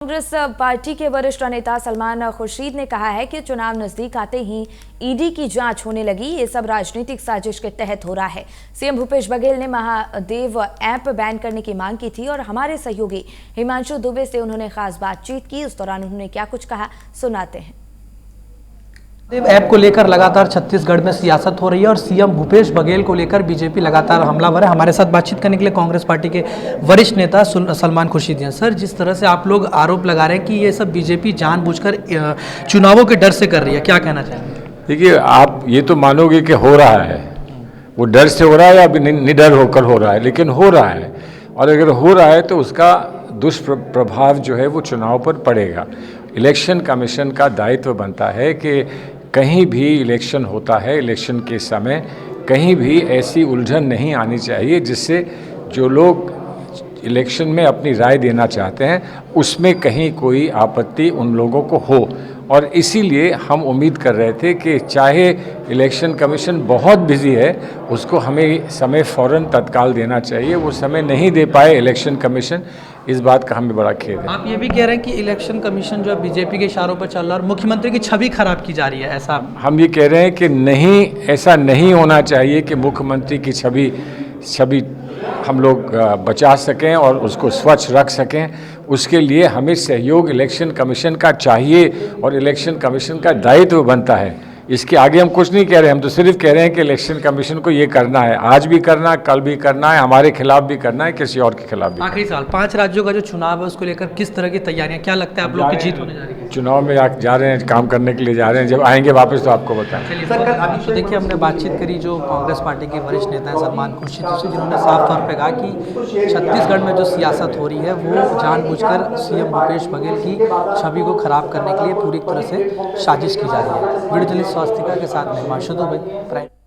Congress party के वरिष्ठ नेता सलमान खुर्शीद ने कहा है कि चुनाव नजदीक आते ही ईडी की जांच होने लगी। ये सब राजनीतिक साजिश के तहत हो रहा है। सीएम भूपेश बघेल ने महादेव ऐप बैन करने की मांग की थी और हमारे सहयोगी हिमांशु दुबे से उन्होंने खास बातचीत की। इस दौरान उन्होंने क्या कुछ कहा, सुनाते हैं। ऐप को लेकर लगातार छत्तीसगढ़ में सियासत हो रही है और सीएम भूपेश बघेल को लेकर बीजेपी लगातार हमलावर है। हमारे साथ बातचीत करने के लिए कांग्रेस पार्टी के वरिष्ठ नेता सलमान खुर्शीद हैं। सर, जिस तरह से आप लोग आरोप लगा रहे हैं कि ये सब बीजेपी जानबूझकर चुनावों के डर से कर रही है, क्या कहना चाहेंगे? देखिए, आप ये तो मानोगे कि हो रहा है, वो डर से हो रहा है या निडर होकर हो रहा है, लेकिन हो रहा है। और अगर हो रहा है तो उसका दुष्प्रभाव जो है वो चुनाव पर पड़ेगा। इलेक्शन कमीशन का दायित्व बनता है कि कहीं भी इलेक्शन होता है, इलेक्शन के समय कहीं भी ऐसी उलझन नहीं आनी चाहिए जिससे जो लोग इलेक्शन में अपनी राय देना चाहते हैं उसमें कहीं कोई आपत्ति उन लोगों को हो। और इसीलिए हम उम्मीद कर रहे थे कि चाहे इलेक्शन कमीशन बहुत बिजी है, उसको हमें समय फ़ौरन तत्काल देना चाहिए। वो समय नहीं दे पाए इलेक्शन कमीशन, इस बात का हमें बड़ा खेद है। आप ये भी कह रहे हैं कि इलेक्शन कमीशन जो है बीजेपी के इशारों पर चल रहा है और मुख्यमंत्री की छवि खराब की जा रही है, ऐसा? हम ये कह रहे हैं कि नहीं, ऐसा नहीं होना चाहिए कि मुख्यमंत्री की छवि हम लोग बचा सकें और उसको स्वच्छ रख सकें। उसके लिए हमें सहयोग इलेक्शन कमीशन का चाहिए और इलेक्शन कमीशन का दायित्व बनता है। इसके आगे हम कुछ नहीं कह रहे, हम तो सिर्फ कह रहे हैं कि इलेक्शन कमीशन को ये करना है, आज भी करना है, कल भी करना है, हमारे खिलाफ भी करना है, किसी और के खिलाफ भी। आखिरी साल 5 राज्यों का जो चुनाव है उसको लेकर किस तरह की तैयारियां, क्या लगता है आप लोग की जीत होने जा रही है? चुनाव में जा रहे हैं, काम करने के लिए जा रहे हैं, जब आएंगे वापस तो आपको बताएं। अभी तो देखिए, हमने बातचीत करी जो कांग्रेस पार्टी के वरिष्ठ नेता हैं सलमान खुर्शीद से, जिन्होंने साफ तौर पर कहा कि छत्तीसगढ़ में जो सियासत हो रही है वो जानबूझकर सीएम भूपेश बघेल की छवि को खराब करने के लिए पूरी तरह से साजिश की जा रही है। वीडियो जर्नलिस्ट स्वास्थ्य के साथ हिमांशु दुबे।